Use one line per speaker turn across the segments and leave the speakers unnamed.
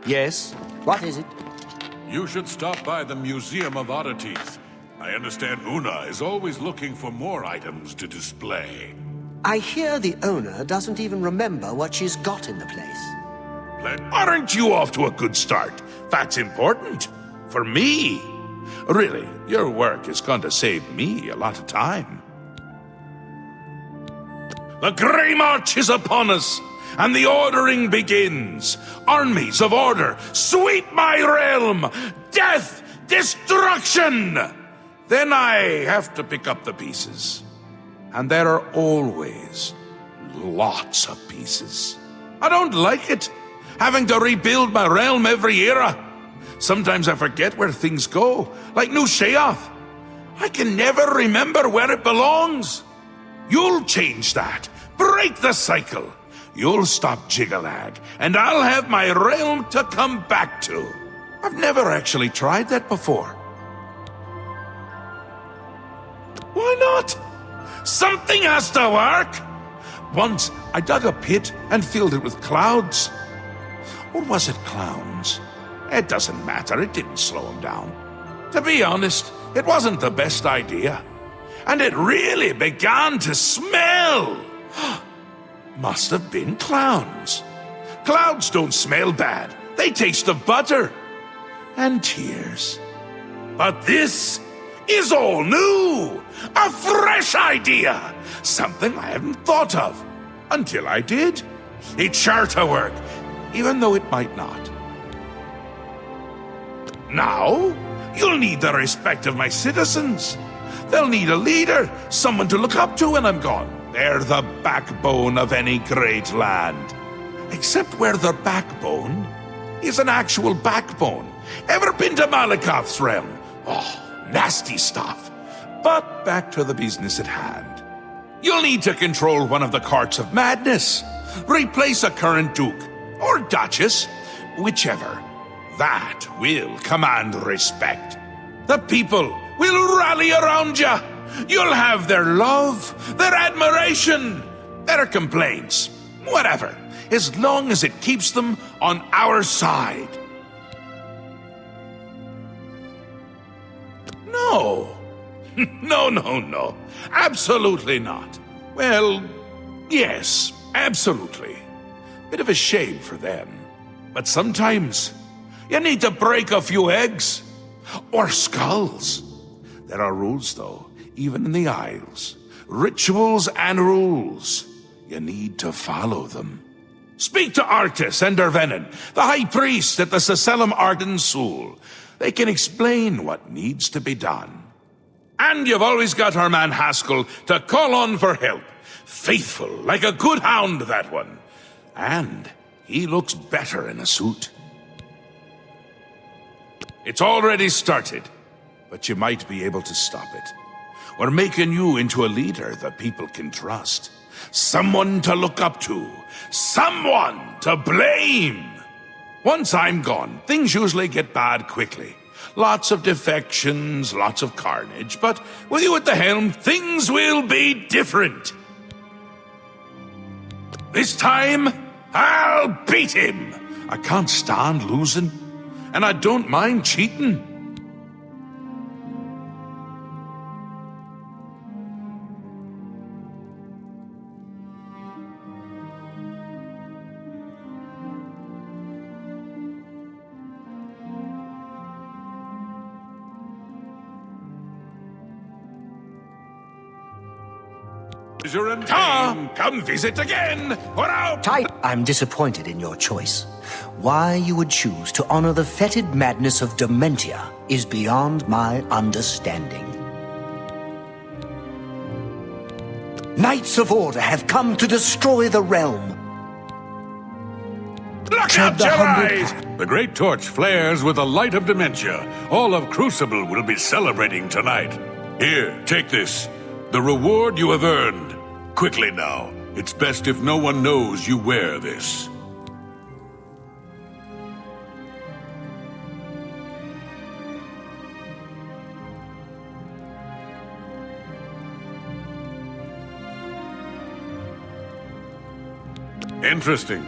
Yes? What is it?
You should stop by the Museum of Oddities. I understand Una is always looking for more items to display.
I hear the owner doesn't even remember what she's got in the place.
Aren't you off to a good start? That's important. For me. Really, your work is going to save me a lot of time. The Grey March is upon us, and the ordering begins. Armies of order, sweep my realm! Death! Destruction! Then I have to pick up the pieces. And there are always lots of pieces. I don't like it, having to rebuild my realm every era. Sometimes I forget where things go, like New Sheoth. I can never remember where it belongs. You'll change that. Break the cycle. You'll stop Jigalag, and I'll have my realm to come back to. I've never actually tried that before. Why not? Something has to work. Once, I dug a pit and filled it with clouds. Or was it clowns? It doesn't matter, it didn't slow them down. To be honest, it wasn't the best idea. And it really began to smell. Must have been clowns. Clouds don't smell bad. They taste of butter. And tears. But this is all new. A fresh idea. Something I hadn't thought of. Until I did. It's sure to work, even though it might not. Now, you'll need the respect of my citizens. They'll need a leader, someone to look up to when I'm gone. They're the backbone of any great land. Except where their backbone is an actual backbone. Ever been to Malakoth's realm? Oh, nasty stuff. But back to the business at hand. You'll need to control one of the carts of madness. Replace a current duke, or duchess, whichever. That will command respect. The people will rally around you. You'll have their love, their admiration, their complaints, whatever, as long as it keeps them on our side. No. No. Absolutely not. Well, yes, absolutely. Bit of a shame for them. But sometimes you need to break a few eggs. Or skulls. There are rules, though, even in the Isles. Rituals and rules. You need to follow them. Speak to Arctis and Dervenin, the High Priest at the Seselim Arden Sul. They can explain what needs to be done. And you've always got our man Haskell to call on for help. Faithful, like a good hound, that one. And he looks better in a suit. It's already started, but you might be able to stop it. We're making you into a leader the people can trust. Someone to look up to. Someone to blame. Once I'm gone, things usually get bad quickly. Lots of defections, lots of carnage, but with you at the helm, things will be different. This time, I'll beat him. I can't stand losing. And I don't mind cheating. Come visit again. We're out.
I'm disappointed in your choice. Why you would choose to honor the fetid madness of Dementia is beyond my understanding. Knights of Order have come to destroy the realm.
Look out, your eyes! The great torch flares with the light of Dementia. All of Crucible will be celebrating tonight. Here, take this. The reward you have earned. Quickly now. It's best if no one knows you wear this. Interesting.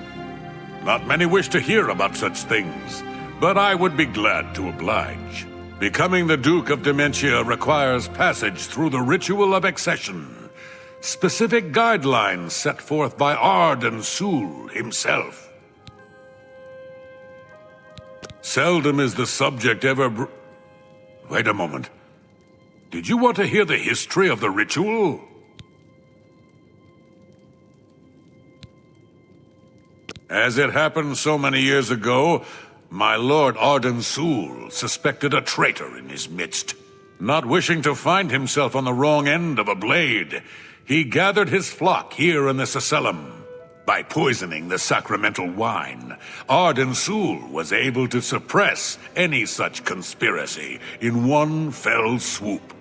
Not many wish to hear about such things, but I would be glad to oblige. Becoming the Duke of Dementia requires passage through the ritual of accession. Specific guidelines set forth by Arden Sul himself. Seldom is the subject ever Wait a moment. Did you want to hear the history of the ritual? As it happened so many years ago, my lord Arden Sul suspected a traitor in his midst. Not wishing to find himself on the wrong end of a blade, he gathered his flock here in the Sacellum. By poisoning the sacramental wine, Arden Sul was able to suppress any such conspiracy in one fell swoop.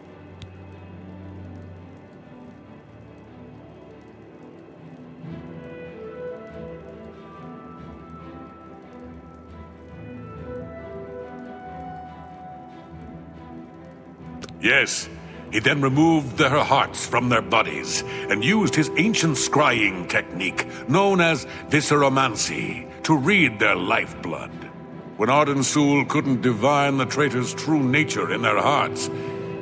Yes, he then removed their hearts from their bodies and used his ancient scrying technique, known as visceromancy, to read their lifeblood. When Arden Sul couldn't divine the traitor's true nature in their hearts,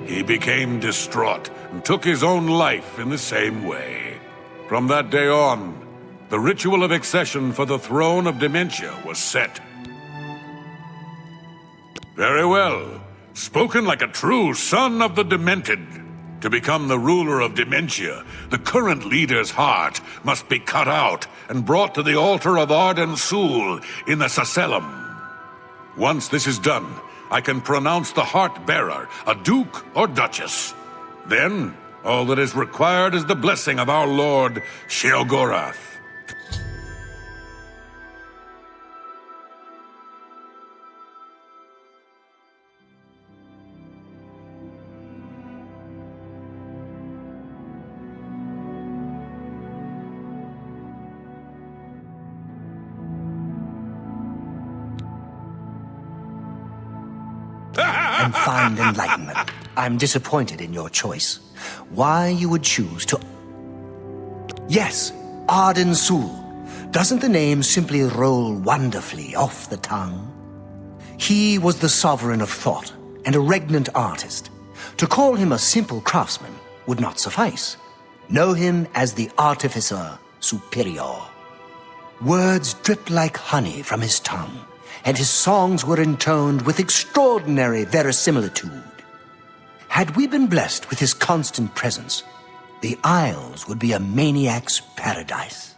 he became distraught and took his own life in the same way. From that day on, the ritual of accession for the throne of Dementia was set. Very well. Spoken like a true son of the Demented. To become the ruler of Dementia, the current leader's heart must be cut out and brought to the altar of Arden Sul in the Sacellum. Once this is done, I can pronounce the heart-bearer a duke or duchess. Then, all that is required is the blessing of our lord Sheogorath.
And find enlightenment. I'm disappointed in your choice. Why you would choose to... Yes, Arden Sul. Doesn't the name simply roll wonderfully off the tongue? He was the sovereign of thought and a regnant artist. To call him a simple craftsman would not suffice. Know him as the artificer superior. Words dripped like honey from his tongue, and his songs were intoned with extraordinary verisimilitude. Had we been blessed with his constant presence, the Isles would be a maniac's paradise.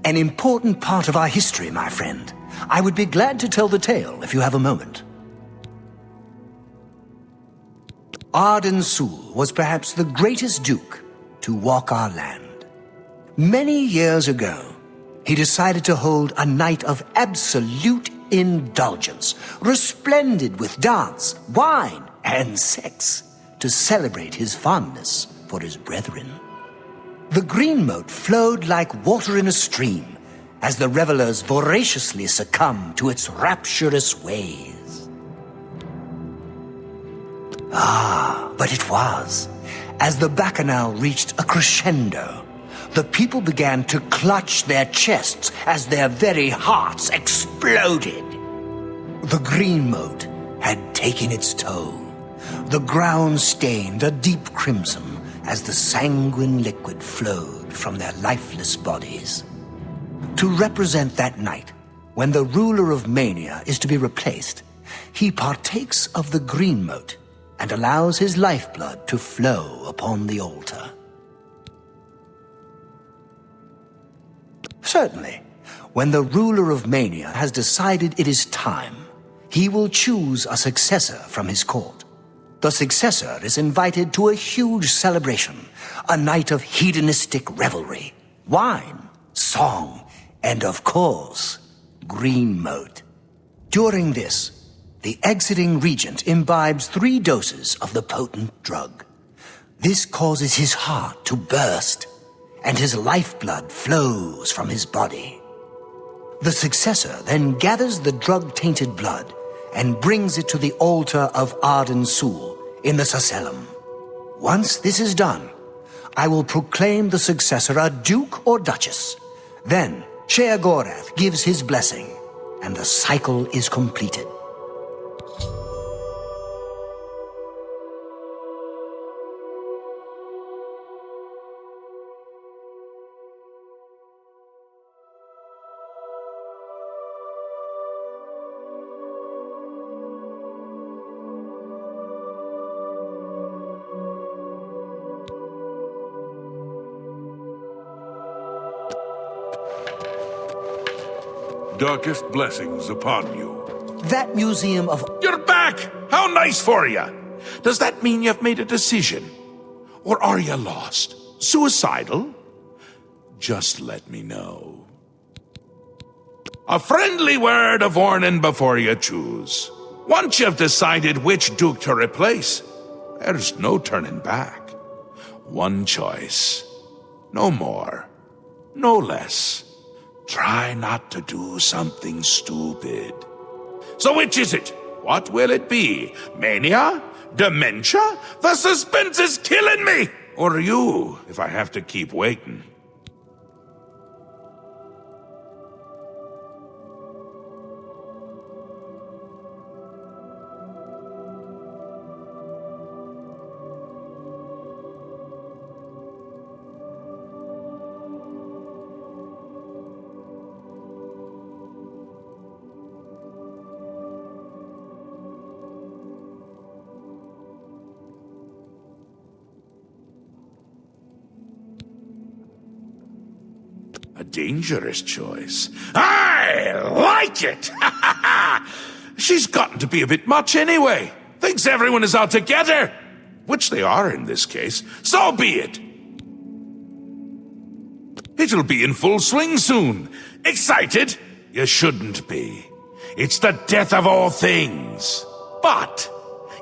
An important part of our history, my friend. I would be glad to tell the tale if you have a moment. Arden Sul was perhaps the greatest duke to walk our land. Many years ago, he decided to hold a night of absolute indulgence, resplendent with dance, wine, and sex, to celebrate his fondness for his brethren. The green moat flowed like water in a stream as the revelers voraciously succumbed to its rapturous ways. But it was, as the bacchanal reached a crescendo, the people began to clutch their chests as their very hearts exploded. The green moat had taken its toll. The ground stained a deep crimson as the sanguine liquid flowed from their lifeless bodies. To represent that night, when the ruler of Mania is to be replaced, he partakes of the green moat and allows his lifeblood to flow upon the altar. Certainly, when the ruler of Mania has decided it is time, he will choose a successor from his court. The successor is invited to a huge celebration, a night of hedonistic revelry, wine, song, and of course, green moat. During this, the exiting regent imbibes 3 doses of the potent drug. This causes his heart to burst, and his lifeblood flows from his body. The successor then gathers the drug-tainted blood and brings it to the altar of Arden Sul in the Sacellum. Once this is done, I will proclaim the successor a duke or duchess. Then, Sheogorath gives his blessing, and the cycle is completed.
Darkest blessings upon you.
That museum of...
You're back! How nice for you! Does that mean you've made a decision? Or are you lost? Suicidal? Just let me know. A friendly word of warning before you choose. Once you've decided which duke to replace, there's no turning back. One choice. No more. No less. Try not to do something stupid. So which is it? What will it be? Mania? Dementia? The suspense is killing me! Or you, if I have to keep waiting. A dangerous choice. I like it! She's gotten to be a bit much anyway. Thinks everyone is out together. Which they are in this case. So be it. It'll be in full swing soon. Excited? You shouldn't be. It's the death of all things. But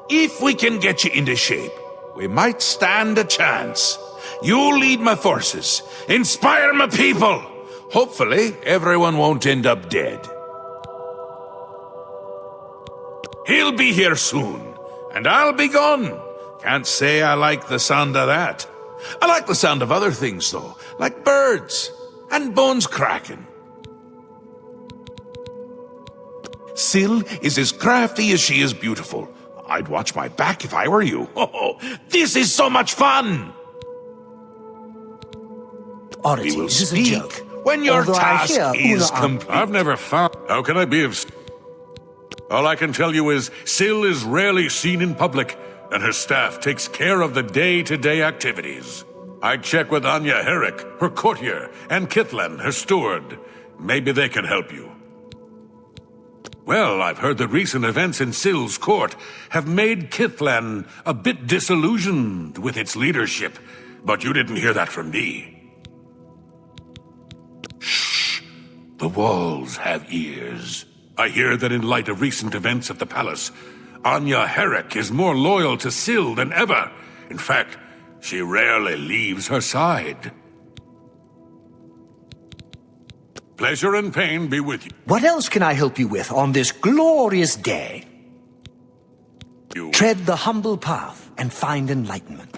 if we can get you into shape, we might stand a chance. You lead my forces. Inspire my people. Hopefully, everyone won't end up dead. He'll be here soon, and I'll be gone. Can't say I like the sound of that. I like the sound of other things, though, like birds and bones cracking. Syl is as crafty as she is beautiful. I'd watch my back if I were you. Oh, this is so much fun!
Oddity,
We will
this is a
speak
joke.
when your
Although I
task
hear
is
Una-
complete.
I've never found... How can I be of... All I can tell you is, Syl is rarely seen in public, and her staff takes care of the day-to-day activities. I'd check with Anya Herrick, her courtier, and Kithlan, her steward. Maybe they can help you. Well, I've heard that recent events in Syl's court have made Kithlan a bit disillusioned with its leadership, but you didn't hear that from me. Shh! The walls have ears. I hear that in light of recent events at the palace, Anya Herrick is more loyal to Syl than ever. In fact, she rarely leaves her side. Pleasure and pain be with you.
What else can I help you with on this glorious day? Tread the humble path and find enlightenment.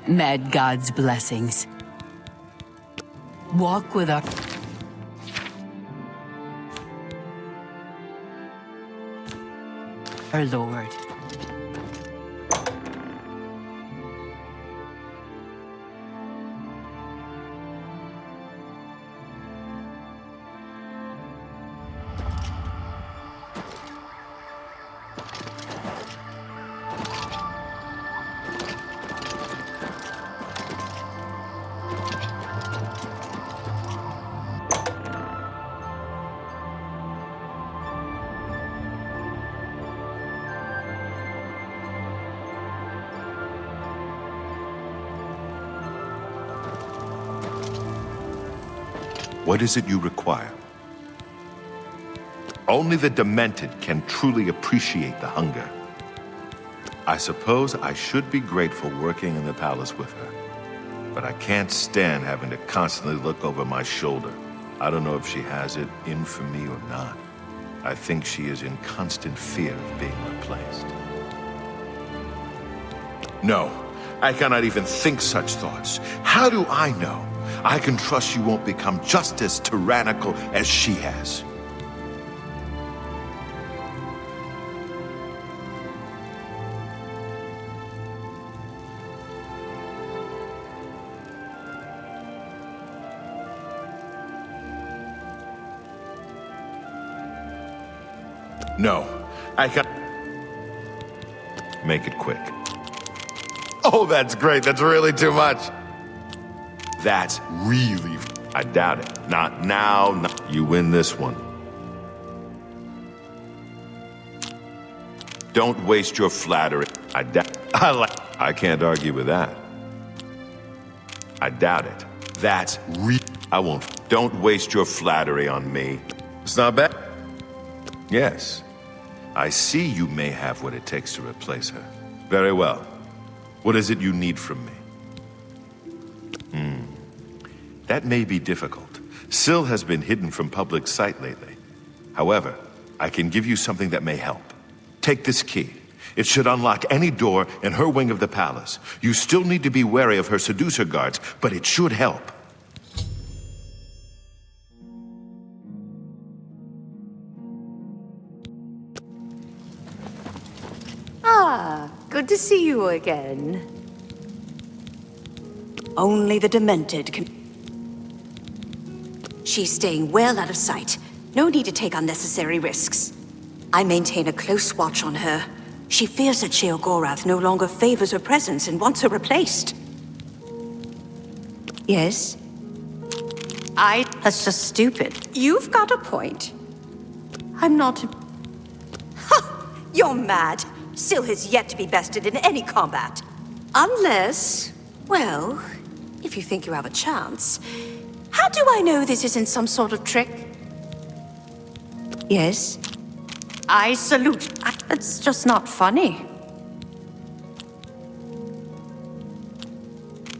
Mad God's blessings. Walk with our... Our Lord.
What is it you require? Only the demented can truly appreciate the hunger. I suppose I should be grateful working in the palace with her. But I can't stand having to constantly look over my shoulder. I don't know if she has it in for me or not. I think she is in constant fear of being replaced. No, I cannot even think such thoughts. How do I know? I can trust you won't become just as tyrannical as she has. No, I can't. Make it quick. Oh, that's great. That's really too much. That's really... I doubt it. Not now. You win this one. Don't waste your flattery. I can't argue with that. I doubt it. That's I won't. Don't waste your flattery on me. It's not bad. Yes. I see you may have what it takes to replace her. Very well. What is it you need from me? That may be difficult. Syl has been hidden from public sight lately. However, I can give you something that may help. Take this key. It should unlock any door in her wing of the palace. You still need to be wary of her seducer guards, but it should help.
Ah, good to see you again. Only the demented can... She's staying well out of sight. No need to take unnecessary risks. I maintain a close watch on her. She fears that Sheogorath no longer favors her presence and wants her replaced. Yes? That's just stupid. You've got a point. I'm not... Ha! You're mad. Syl has yet to be bested in any combat. Unless... well, if you think you have a chance... How do I know this isn't some sort of trick? Yes? I salute. It's just not funny.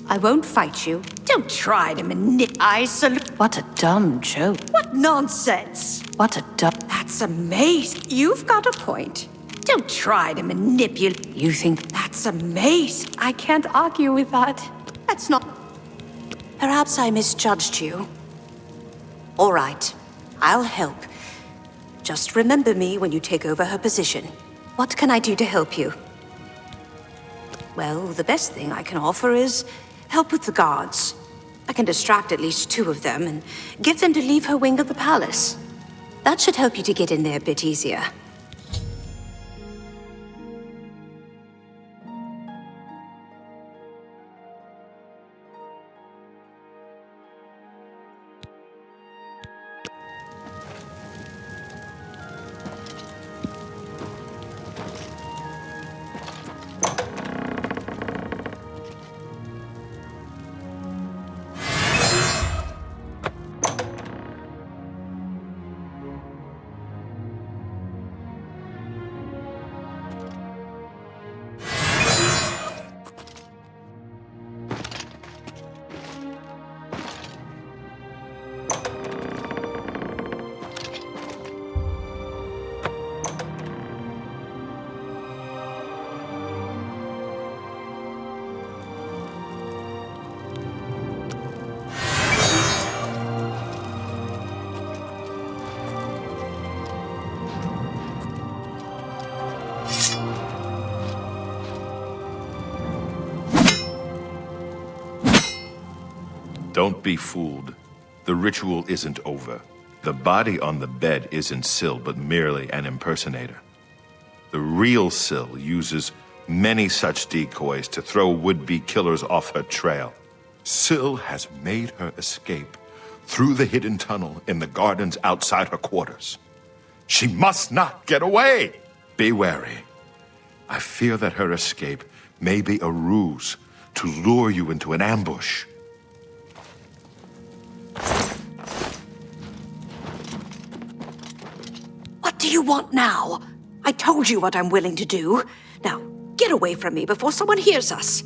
I won't fight you. Don't try to I salute. What a dumb joke. What nonsense. What a dumb... That's amazing. You've got a point. Don't try to manipulate. You think that's amazing. I can't argue with that. That's not... Perhaps I misjudged you. All right, I'll help. Just remember me when you take over her position. What can I do to help you? Well, the best thing I can offer is help with the guards. I can distract at least 2 of them and get them to leave her wing of the palace. That should help you to get in there a bit easier. Don't be fooled. The ritual isn't over.
The body on the bed isn't Syl, but merely an impersonator. The real Syl uses many such decoys to throw would-be killers off her trail. Syl has made her escape through the hidden tunnel in the gardens outside her quarters. She must not get away! Be wary. I fear that her escape may be a ruse to lure you into an ambush.
What do you want now? I told you what I'm willing to do. Now, get away from me before someone hears us.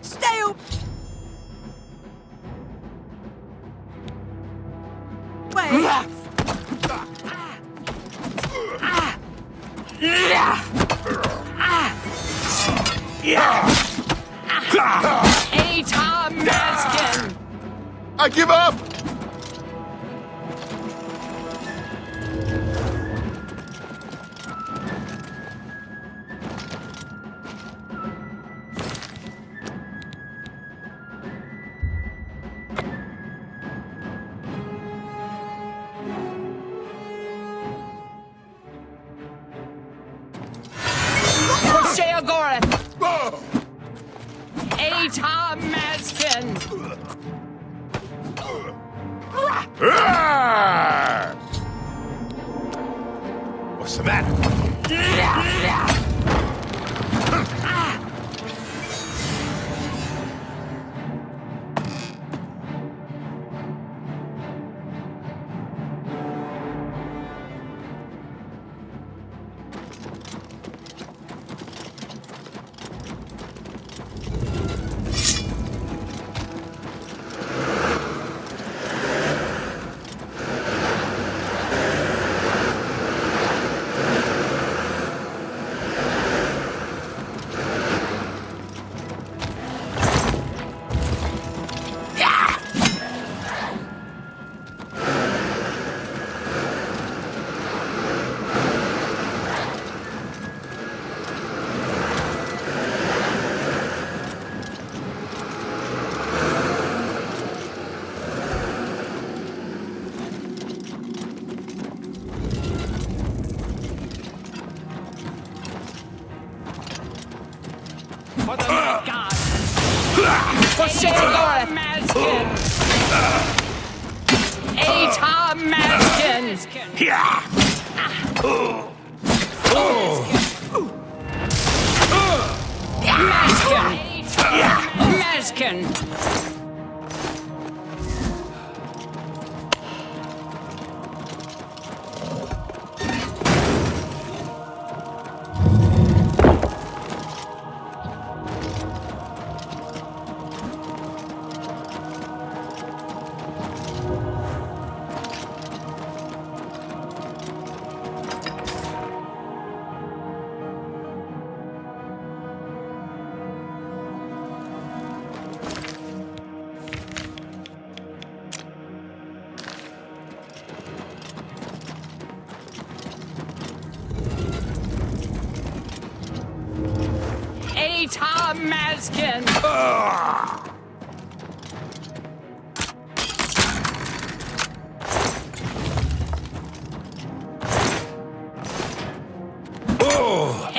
Stay away!
Atom Maskin!
I give up!
Atom Maskin!
What's the matter?
For the Red God! For Atom Maskin! Atom Maskin! Maskin! Atom Maskin!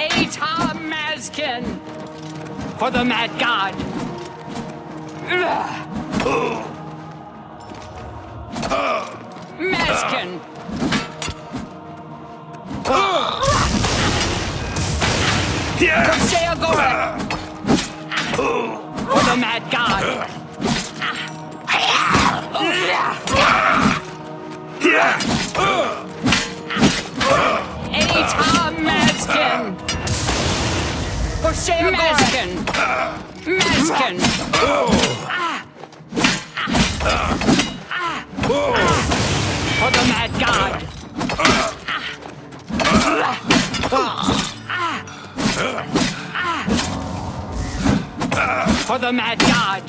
Atom Maskin! For the Mad God! Maskin! For the Mad God! Atom Maskin! For Maskin! Maskin! For the Mad God! For the Mad God!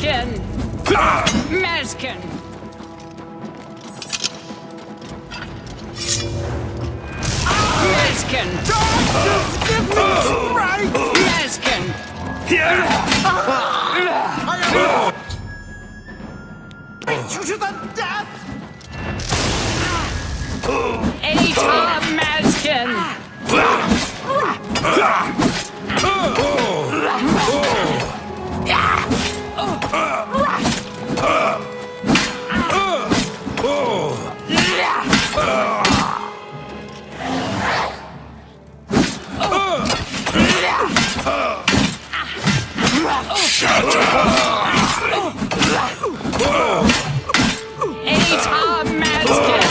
Maskin! Maskin! Maskin!
Just give me strength!
Maskin!
Beat you to the death!
Anytime, Maskin! Anytime, Maskin!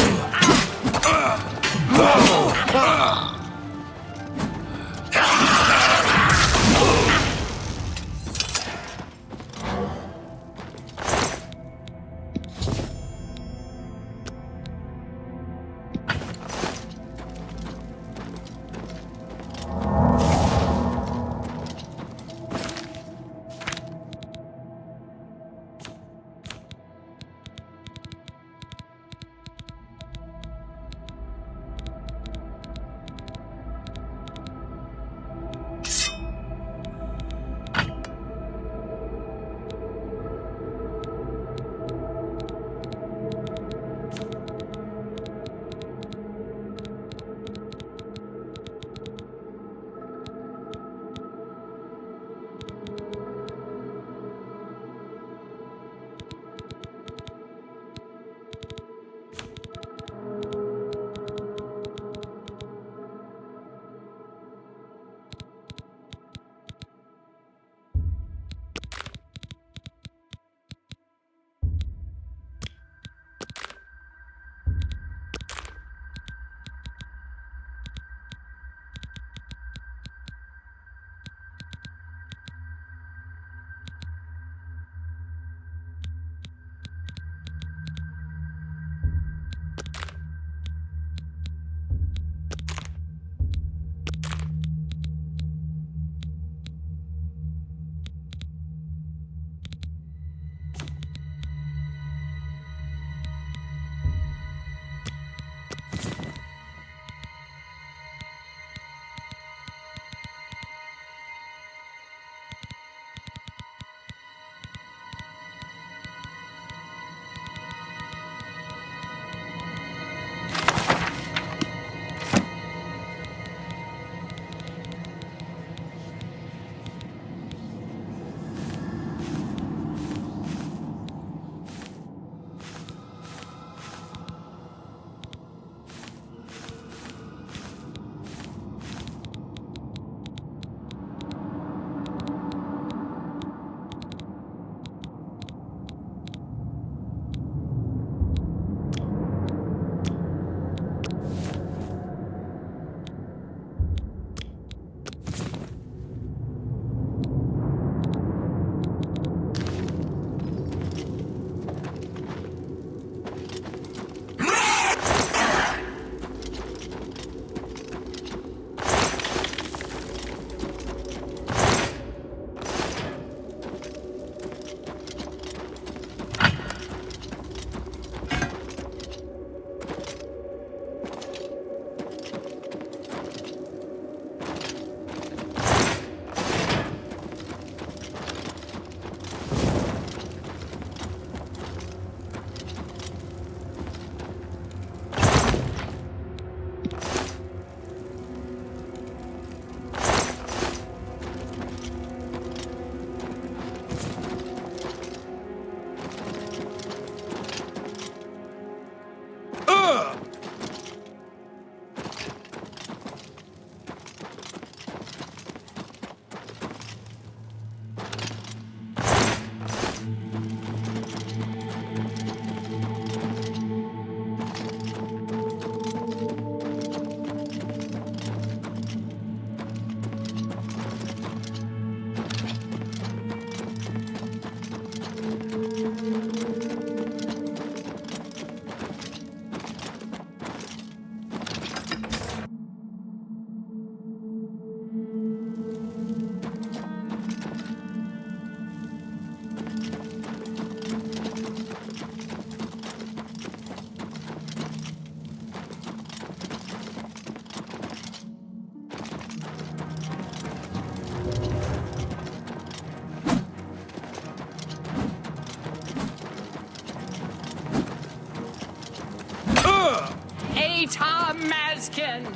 Mazkin!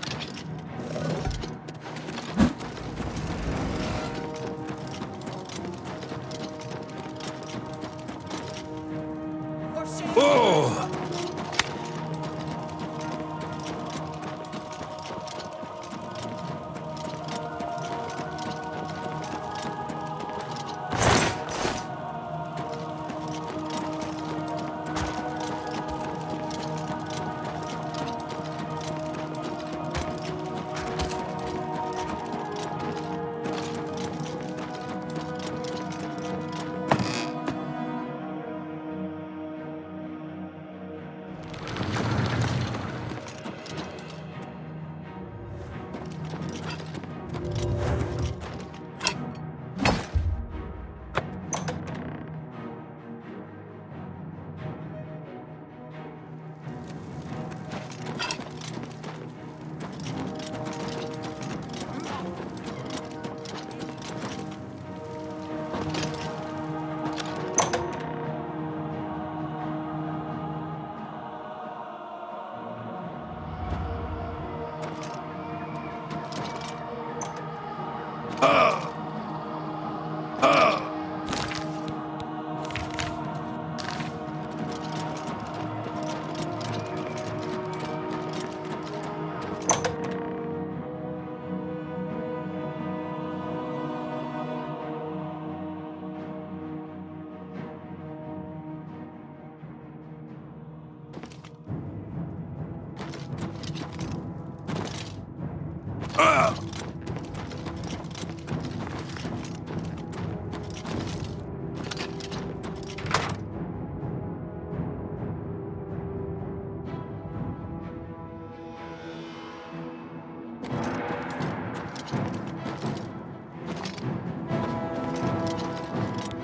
Oh!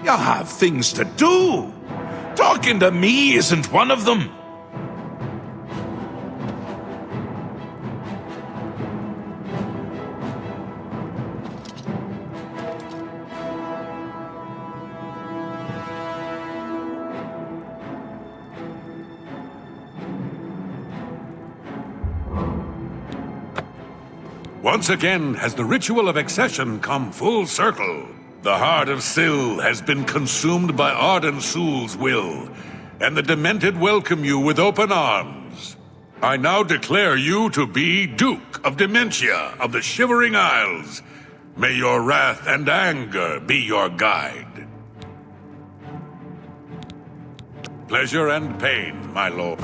You have things to do. Talking to me isn't one of them.
Once again has the ritual of accession come full circle. The heart of Syl has been consumed by Arden Sul's will, and the Demented welcome you with open arms. I now declare you to be Duke of Dementia of the Shivering Isles. May your wrath and anger be your guide. Pleasure and pain, my lord.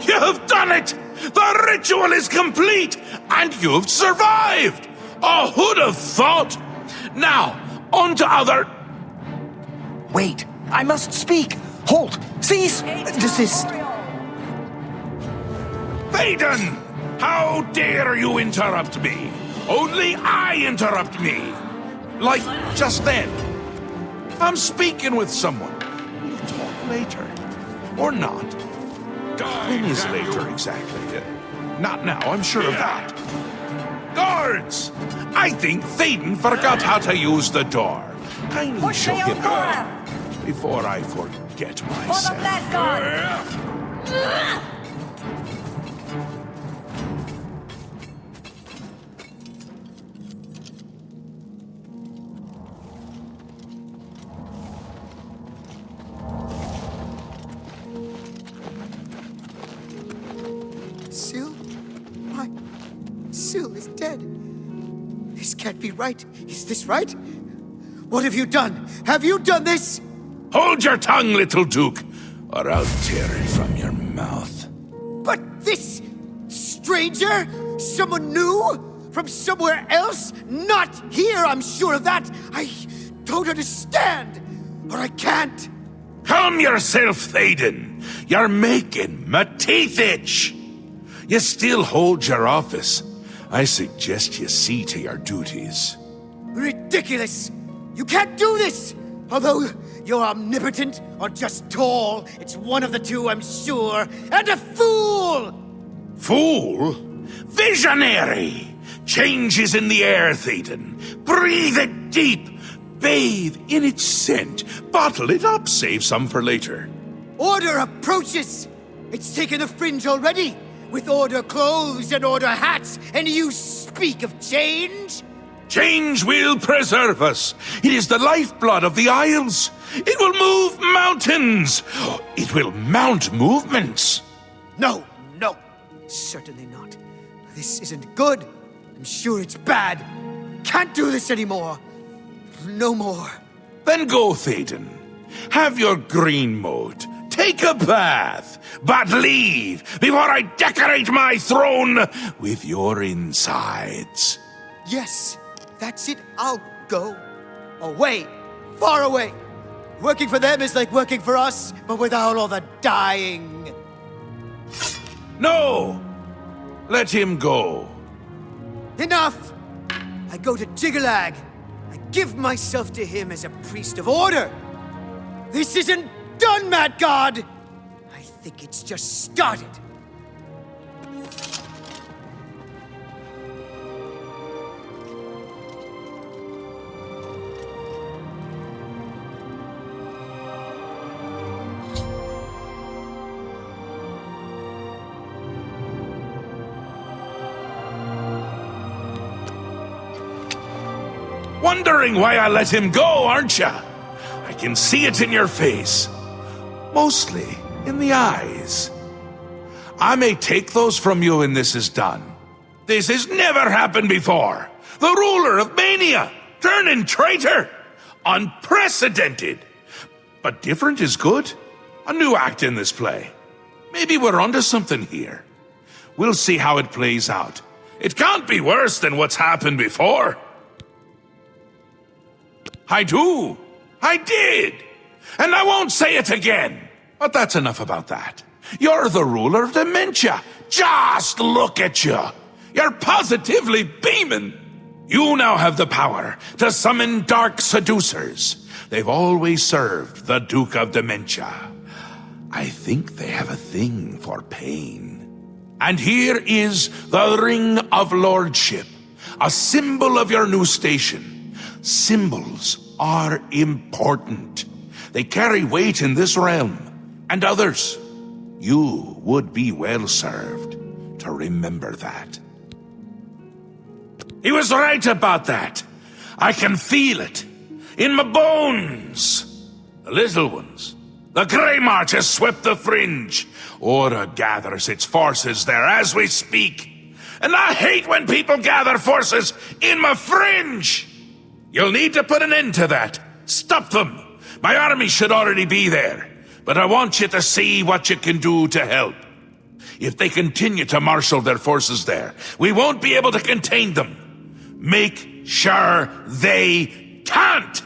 You've done it! The ritual is complete, and you've survived! Who'd have thought? Now, on to other...
Wait, I must speak. Halt! Cease! Desist!
Vaden! How dare you interrupt me? Only I interrupt me! Like, just then. I'm speaking with someone. We'll talk later. Or not. When is later exactly? Not now, I'm sure of that. Guards! I think Thaden forgot how to use the door. Kindly show him out before I forget myself.
Syl? Why? Syl is dead. This can't be right. Is this right? What have you done? Have you done this?
Hold your tongue, little Duke, or I'll tear it from your mouth.
But this stranger? Someone new? From somewhere else? Not here, I'm sure of that. I don't understand. Or I can't.
Calm yourself, Thaden. You're making my teeth itch. You still hold your office. I suggest you see to your duties.
Ridiculous! You can't do this! Although you're omnipotent or just tall, it's one of the two, I'm sure. And a fool!
Fool? Visionary! Change is in the air, Thaden. Breathe it deep. Bathe in its scent. Bottle it up, save some for later.
Order approaches! It's taken the fringe already, with order clothes and order hats, and you speak of change?
Change will preserve us. It is the lifeblood of the Isles. It will move mountains. It will mount movements.
No, no, certainly not. This isn't good. I'm sure it's bad. Can't do this anymore. No more.
Then go, Théoden. Have your green moat. Take a bath. But leave before I decorate my throne with your insides.
Yes, that's it. I'll go. Away. Far away. Working for them is like working for us, but without all the dying.
No! Let him go.
Enough! I go to Jiggalag. I give myself to him as a priest of order. This isn't done, Mad God! I think it's just started.
Wondering why I let him go, aren't ya? I can see it in your face. Mostly in the eyes. I may take those from you when this is done. This has never happened before. The ruler of Mania, turning traitor. Unprecedented. But different is good. A new act in this play. Maybe we're onto something here. We'll see how it plays out. It can't be worse than what's happened before. I do. I did. And I won't say it again. But that's enough about that. You're the ruler of dementia. Just look at you. You're positively beaming. You now have the power to summon dark seducers. They've always served the Duke of Dementia. I think they have a thing for pain. And here is the Ring of Lordship, a symbol of your new station. Symbols are important. They carry weight in this realm and others. You would be well served to remember that. He was right about that. I can feel it in my bones. The little ones. The Grey March has swept the fringe. Aura gathers its forces there as we speak. And I hate when people gather forces in my fringe. You'll need to put an end to that. Stop them. My army should already be there. But I want you to see what you can do to help. If they continue to marshal their forces there, we won't be able to contain them. Make sure they can't.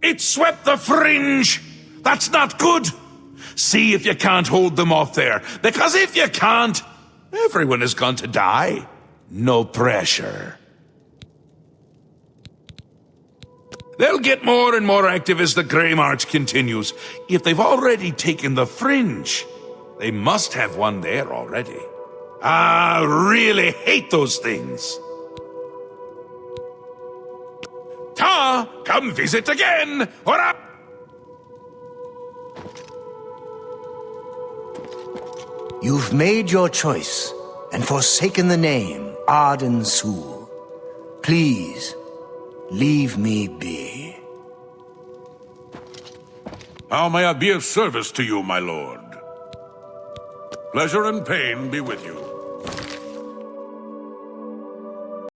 It swept the fringe. That's not good. See if you can't hold them off there. Because if you can't, everyone is going to die. No pressure. They'll get more and more active as the Grey March continues. If they've already taken the fringe, they must have one there already. I really hate those things. Ta, come visit again, or up.
You've made your choice and forsaken the name Arden Sul. Please, leave me be.
How may I be of service to you, my lord? Pleasure and pain be with you.